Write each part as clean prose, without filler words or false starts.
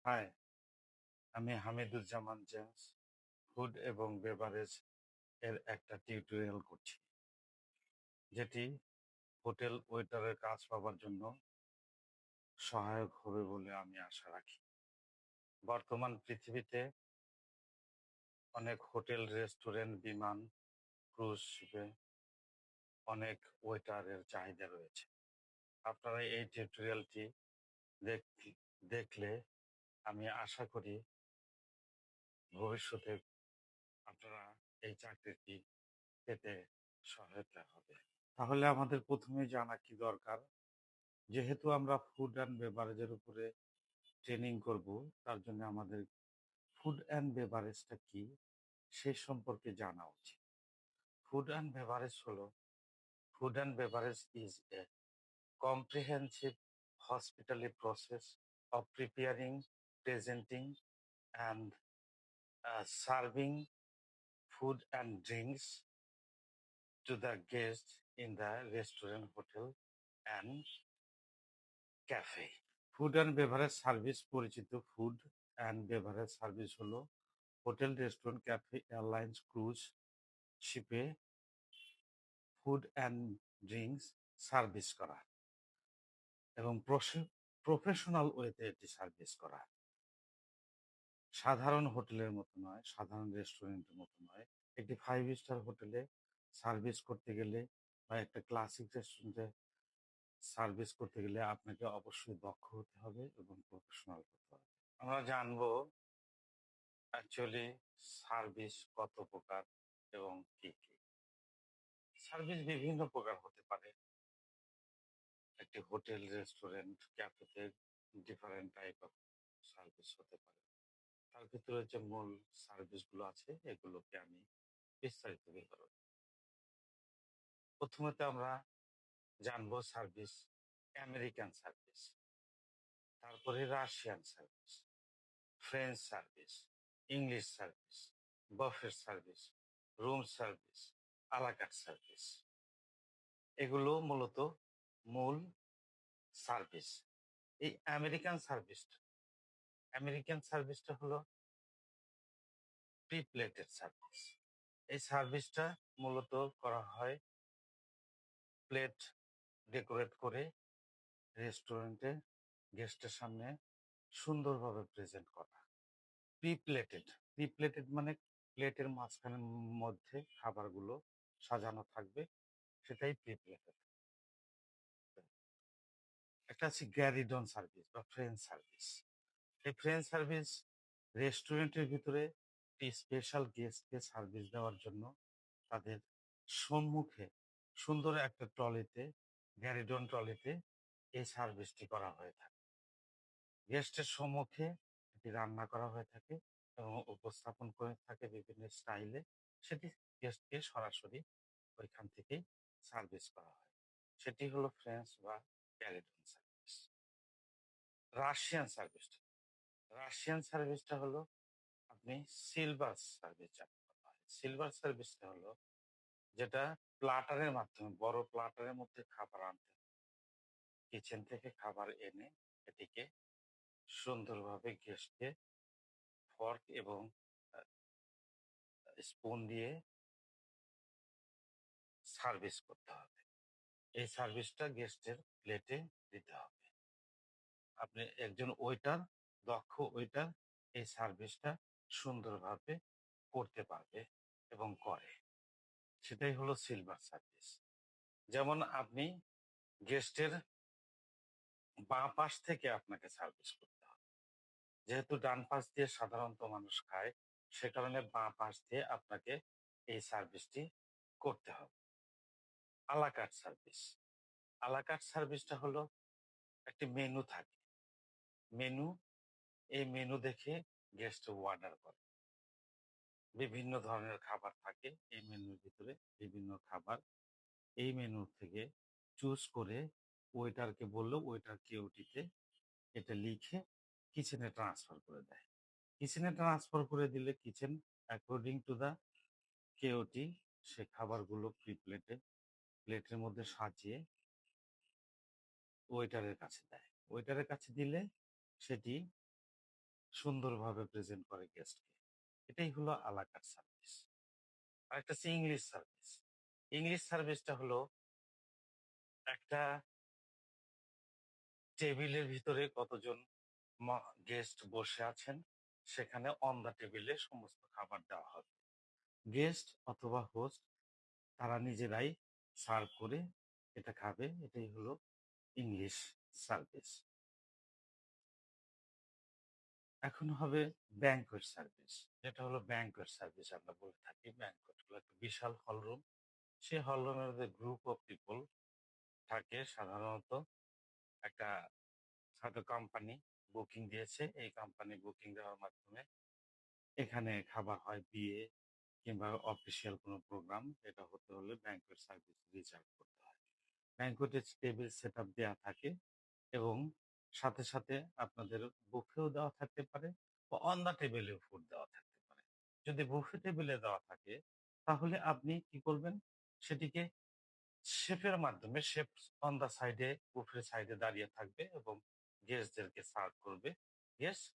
High, আমি Hamiduzzaman James food এবং beverage এর একটা টিউটোরিয়াল করছি, যেটি হোটেল ওয়েটারের কাজ পাবার জন্য সহায়ক হবে বলে আমি আশা রাখি। বর্তমান পৃথিবীতে অনেক হোটেল, রেস্টুরেন্ট, বিমান, ক্রুজ শিপে অনেক ওয়েটারের চাহিদা রয়েছে। আপনারা এই টিউটোরিয়ালটি দেখলে আমি আশা করি ভবিষ্যতে আপনারা এই চাকরিটি পেতে সহায়তা হবে। তাহলে আমাদের প্রথমে জানা কি দরকার, যেহেতু আমরা ফুড অ্যান্ড বেভারেজের উপরে ট্রেনিং করব, তার জন্য আমাদের ফুড অ্যান্ড বেভারেজটা কি সে সম্পর্কে জানা উচিত। ফুড অ্যান্ড বেভারেজ হলো, food and beverage is a comprehensive hospitality process of preparing, presenting, and serving food and drinks to the guests in the restaurant, hotel, and cafe. Food and beverage service পরিচিত food and beverage service হলো hotel, restaurant, cafe, airlines, cruise শিপে food and drinks service করা এবং professional ওয়েতে এটি service করা। সাধারণ হোটেলের মতো নয়, সাধারণ রেস্টুরেন্টের মতো নয়। একটি 5 স্টার হোটেলে সার্ভিস করতে গেলে বা একটা ক্লাসিক রেস্টুরেন্টে সার্ভিস করতে গেলে আপনাকে অবশ্যই দক্ষ হতে হবে এবং প্রফেশনাল হতে হবে। আমরা জানবো অ্যাকচুয়ালি সার্ভিস কত প্রকার এবং কি কি। সার্ভিস বিভিন্ন প্রকার হতে পারে। একটি হোটেল, রেস্টুরেন্ট, ক্যাফেতে ডিফারেন্ট টাইপ অফ সার্ভিস হতে পারে। তার ভিতরে যে মূল সার্ভিসগুলো আছে এগুলোকে আমি বিস্তারিত বিবরণ। প্রথমত আমরা জানবো সার্ভিস, আমেরিকান সার্ভিস, তারপরে Russian service, French service, English service, buffet service, room service, a la carte service. এগুলো মূলত মূল সার্ভিস। এই আমেরিকান সার্ভিসটা হলো প্রি প্লেটেড সার্ভিস। এই সার্ভিসটা মূলত করা হয় প্লেট ডেকোরেট করে রেস্টুরেন্টে গেস্টের সামনে সুন্দরভাবে প্রেজেন্ট করা। প্রি প্লেটেড মানে প্লেটের মাঝখানের মধ্যে খাবারগুলো সাজানো থাকবে, সেটাই প্রি প্লেটেড। একটা আছে গ্যারিডন সার্ভিস বা ফ্রেঞ্চ সার্ভিস। এই ফ্রেঞ্চ সার্ভিস রেস্টুরেন্টের ভিতরে স্পেশাল গেস্টকে সার্ভিস দেওয়ার জন্য তাদের সম্মুখে সুন্দর একটা ট্রলিতে, গ্যারিডন ট্রলিতে এই সার্ভিসটি করা হয়ে থাকে। গেস্টের সম্মুখে এটি রান্না করা হয়ে থাকে এবং উপস্থাপন করে থাকে বিভিন্ন স্টাইলে। সেটি গেস্টকে সরাসরি ওইখান থেকেই সার্ভিস করা হয়। সেটি হলো ফ্রেঞ্চ বা গ্যারিডন সার্ভিস। রাশিয়ান সার্ভিসটা রাশিয়ান সার্ভিসটা হলো আপনি সিলভার সার্ভিস যাকে বলা হয়। সিলভার সার্ভিসটা হলো যেটা প্লাটারের মাধ্যমে, বড় প্লাটারের মধ্যে খাবার আনতে হয়। কিচেন থেকে খাবার এনে এটিকে সুন্দরভাবে গেস্টকে ফর্ক এবং স্পুন দিয়ে সার্ভিস করতে হবে। এই সার্ভিসটা গেস্টের প্লেটে দিতে হবে। আপনি একজন ওয়েটার, দক্ষ ওয়েটার এই সার্ভিসটা সুন্দরভাবে করতে পারবে এবং করে। সেটাই হলো সিলভার সার্ভিস। যেমন আপনি গেস্টের বাঁ পাশ থেকে আপনাকে সার্ভিস করতে হবে। যেহেতু ডান পাশ দিয়ে সাধারণত মানুষ খায়, সে কারণে বাঁ পাশ দিয়ে আপনাকে এই সার্ভিসটি করতে হবে। আলাকাট সার্ভিস। আলাকাট সার্ভিসটা হলো একটি মেনু থাকে। মেনু, এই মেনু দেখে গেস্ট অর্ডার করে। বিভিন্ন ধরনের খাবার থাকে এই মেনুর ভিতরে, বিভিন্ন খাবার। এই মেনু থেকে চুজ করে ওয়েটারকে বললো, ওয়েটার কেওটিতে এটা লিখে কিচেনে ট্রান্সফার করে দেয়। কিচেনে ট্রান্সফার করে দিলে কিচেন অ্যাকর্ডিং টু দা কেওটি সে খাবারগুলো প্লেটের মধ্যে সাজিয়ে ওয়েটারের কাছে দেয়। ওয়েটারের কাছে দিলে সেটি সুন্দরভাবে প্রেজেন্ট করে গেস্টকে। এটাই হলো আলা কার্ট সার্ভিস। আরেকটা হচ্ছে ইংলিশ সার্ভিস। ইংলিশ সার্ভিসটা হলো একটা টেবিলের ভিতরে কতজন গেস্ট বসে আছেন, সেখানে অন দ্য টেবিলে সমস্ত খাবার দেওয়া হবে। গেস্ট অথবা হোস্ট তারা নিজেরাই সার্ভ করে এটা খাবে। এটাই হলো ইংলিশ সার্ভিস। এখন হবে ব্যাংকোয়েট সার্ভিস, যেটা হলো ব্যাংকোয়েট সার্ভিস আমরা বলে থাকি। ব্যাংকোয়েট হলো একটা বিশাল হল রুম। সেই হল রুমের মধ্যে গ্রুপ অফ পিপল থাকে। সাধারণত একটা হয়তো কোম্পানি বুকিং দিয়েছে, এই কোম্পানি বুকিং দেওয়ার মাধ্যমে এখানে খাবার হয়। বিয়ে কিংবা অফিসিয়াল কোনো প্রোগ্রাম, এটা হতে হলে ব্যাংকোয়েট সার্ভিস রিজার্ভ করতে হয়। ব্যাংকোয়েটের টেবিল সেট আপ দেওয়া থাকে এবং সাথে সাথে আপনাদের বুফেও দেওয়া থাকতে পারে বা অন দ্য টেবিলেও ফুড দেওয়া থাকতে পারে। যদি বুফে টেবিলে দেওয়া থাকে তাহলে আপনি কি করবেন, সেটিকে শেফের মাধ্যমে, শেফ অন দ্য সাইডে বুফের সাইডে দাঁড়িয়ে থাকবে এবং গেস্টদেরকে সার্ভ করবে। গেস্ট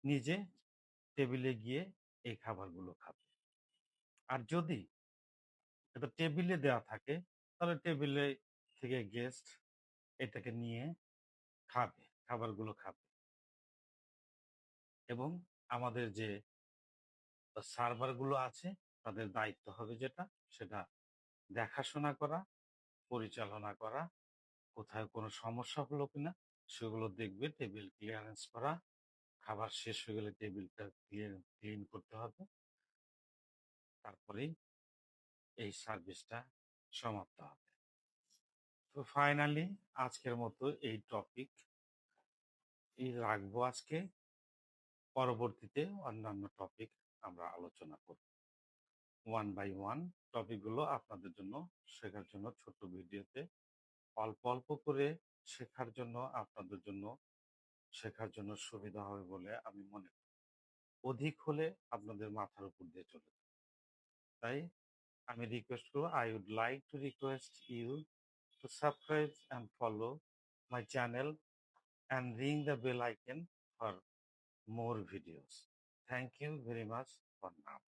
নিজে টেবিলে গিয়ে এই খাবারগুলো খাবে। আর যদি এটা টেবিলে দেওয়া থাকে তাহলে টেবিলে থেকে গেস্ট এটাকে নিয়ে খাবে, খাবারগুলো খাবে। এবং আমাদের যে সার্ভার গুলো আছে তাদের দায়িত্ব হবে যেটা, সেটা দেখাশোনা করা, পরিচালনা করা, কোথায় কোনো সমস্যা হলো কিনা সেগুলো দেখবে, টেবিল ক্লিয়ারেন্স করা, খাবার শেষ হয়ে গেলে টেবিলটা ক্লিন করতে হবে। তারপরেই এই সার্ভিসটা সমাপ্ত হবে। তো ফাইনালি আজকের মতো এই টপিক রাখবো আজকে। পরবর্তীতে অন্যান্য টপিক আমরা আলোচনা করব ওয়ান বাই ওয়ান। টপিকগুলো আপনাদের জন্য শেখার জন্য ছোট্ট ভিডিওতে অল্প অল্প করে শেখার জন্য, আপনাদের জন্য শেখার জন্য সুবিধা হবে বলে আমি মনে করি। অধিক হলে আপনাদের মাথার উপর দিয়ে চলে যাবে। তাই আমি রিকোয়েস্ট করবো, I would like to request you to subscribe and follow my channel and ring the bell icon for more videos. Thank you very much for now.